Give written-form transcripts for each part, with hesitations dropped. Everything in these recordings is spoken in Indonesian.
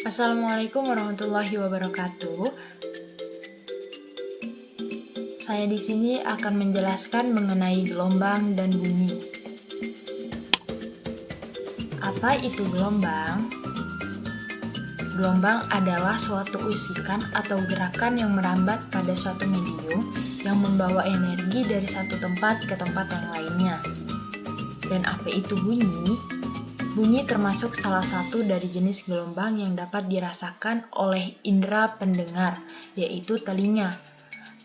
Assalamualaikum warahmatullahi wabarakatuh. Saya di sini akan menjelaskan mengenai gelombang dan bunyi. Apa itu gelombang? Gelombang adalah suatu usikan atau gerakan yang merambat pada suatu medium yang membawa energi dari satu tempat ke tempat yang lainnya. Dan apa itu bunyi? Bunyi termasuk salah satu dari jenis gelombang yang dapat dirasakan oleh indera pendengar, yaitu telinga.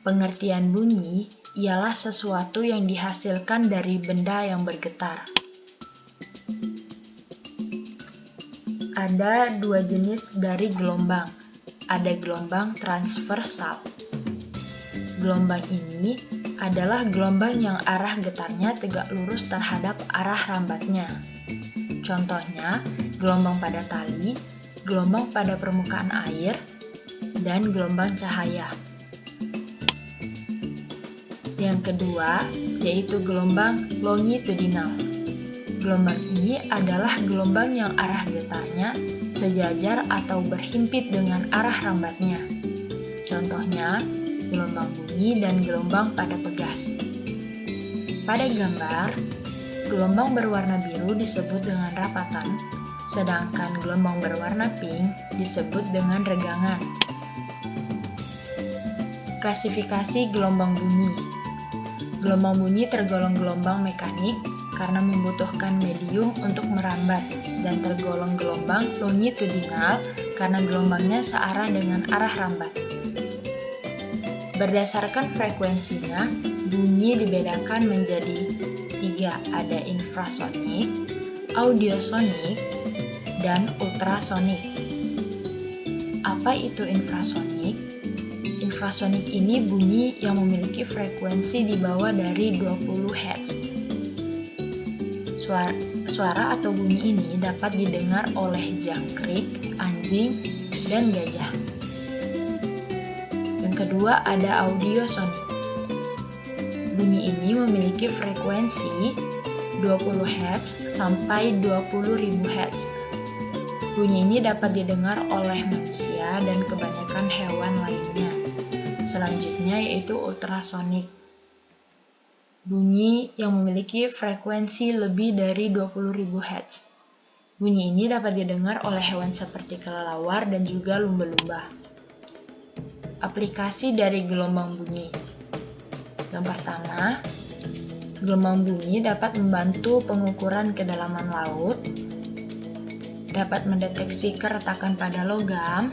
Pengertian bunyi ialah sesuatu yang dihasilkan dari benda yang bergetar. Ada dua jenis dari gelombang. Ada gelombang transversal. Gelombang ini adalah gelombang yang arah getarnya tegak lurus terhadap arah rambatnya. Contohnya, gelombang pada tali, gelombang pada permukaan air, dan gelombang cahaya. Yang kedua, yaitu gelombang longitudinal. Gelombang ini adalah gelombang yang arah getarnya sejajar atau berhimpit dengan arah rambatnya. Contohnya, gelombang bunyi dan gelombang pada pegas. Pada gambar, gelombang berwarna biru disebut dengan rapatan, sedangkan gelombang berwarna pink disebut dengan regangan. Klasifikasi gelombang bunyi. Gelombang bunyi tergolong gelombang mekanik karena membutuhkan medium untuk merambat, dan tergolong gelombang longitudinal karena gelombangnya searah dengan arah rambat. Berdasarkan frekuensinya, bunyi dibedakan menjadi 3, ada infrasonik, audiosonik, dan ultrasonik. Apa itu infrasonik? Infrasonik ini bunyi yang memiliki frekuensi di bawah dari 20 Hz. Suara atau bunyi ini dapat didengar oleh jangkrik, anjing, dan gajah. Yang kedua ada audiosonik. Bunyi ini memiliki frekuensi 20 Hz sampai 20.000 Hz. Bunyi ini dapat didengar oleh manusia dan kebanyakan hewan lainnya. Selanjutnya yaitu ultrasonik. Bunyi yang memiliki frekuensi lebih dari 20.000 Hz. Bunyi ini dapat didengar oleh hewan seperti kelelawar dan juga lumba-lumba. Aplikasi dari gelombang bunyi. Yang pertama, gelombang bunyi dapat membantu pengukuran kedalaman laut, dapat mendeteksi keretakan pada logam.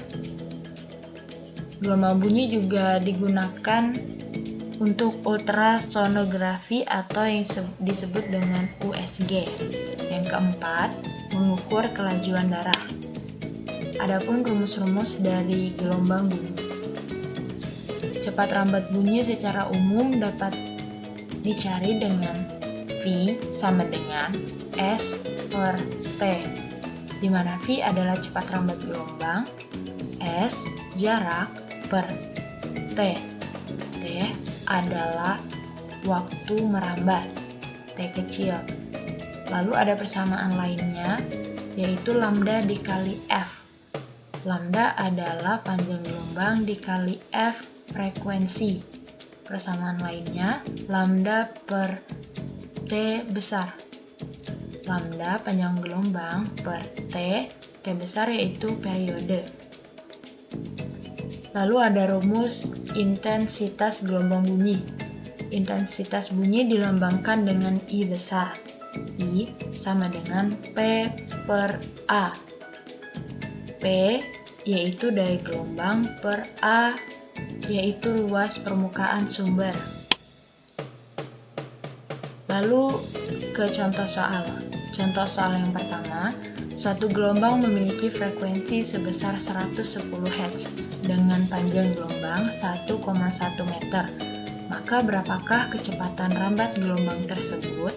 Gelombang bunyi juga digunakan untuk ultrasonografi atau yang disebut dengan USG. Yang keempat, mengukur kelajuan darah. Adapun rumus-rumus dari gelombang bunyi. Cepat rambat bunyi secara umum dapat dicari dengan V sama dengan S per T, di mana V adalah cepat rambat gelombang, S jarak per T. T adalah waktu merambat, T kecil. Lalu ada persamaan lainnya, yaitu lambda dikali F. Lambda adalah panjang gelombang dikali F frekuensi. Persamaan lainnya, lambda per T besar. Lambda panjang gelombang per T besar yaitu periode. Lalu ada rumus intensitas gelombang bunyi. Intensitas bunyi dilambangkan dengan I besar. I sama dengan P per A. P yaitu daya gelombang per A yaitu luas permukaan sumber. Lalu ke contoh soal. Contoh soal yang pertama, suatu gelombang memiliki frekuensi sebesar 110 Hz dengan panjang gelombang 1,1 meter. Maka berapakah kecepatan rambat gelombang tersebut?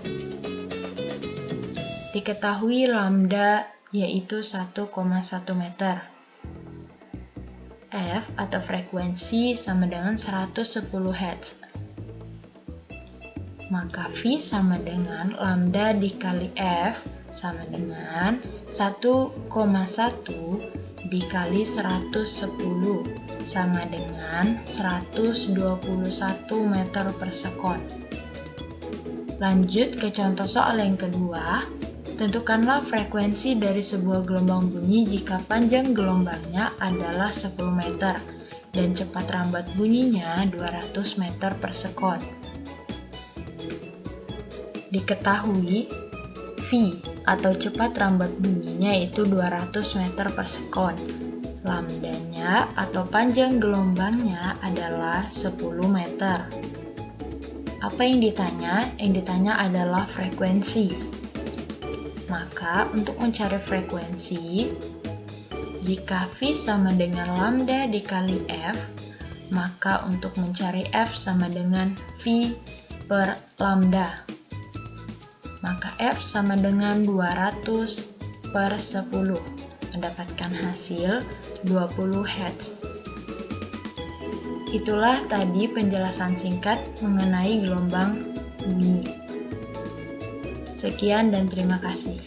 Diketahui lambda yaitu 1,1 meter. F atau frekuensi sama dengan 110 Hz. Maka V sama dengan lambda dikali F sama dengan 1,1 dikali 110 sama dengan 121 meter per sekon. Lanjut ke contoh soal yang kedua. Tentukanlah frekuensi dari sebuah gelombang bunyi jika panjang gelombangnya adalah 10 meter dan cepat rambat bunyinya 200 meter per sekon. Diketahui, V atau cepat rambat bunyinya itu 200 meter per sekon. Lambdanya atau panjang gelombangnya adalah 10 meter. Apa yang ditanya? Yang ditanya adalah frekuensi. Maka untuk mencari frekuensi, jika V sama dengan lambda dikali F, maka untuk mencari F sama dengan V per lambda. Maka F sama dengan 200 per 10, mendapatkan hasil 20 Hz. Itulah tadi penjelasan singkat mengenai gelombang bunyi. Sekian dan terima kasih.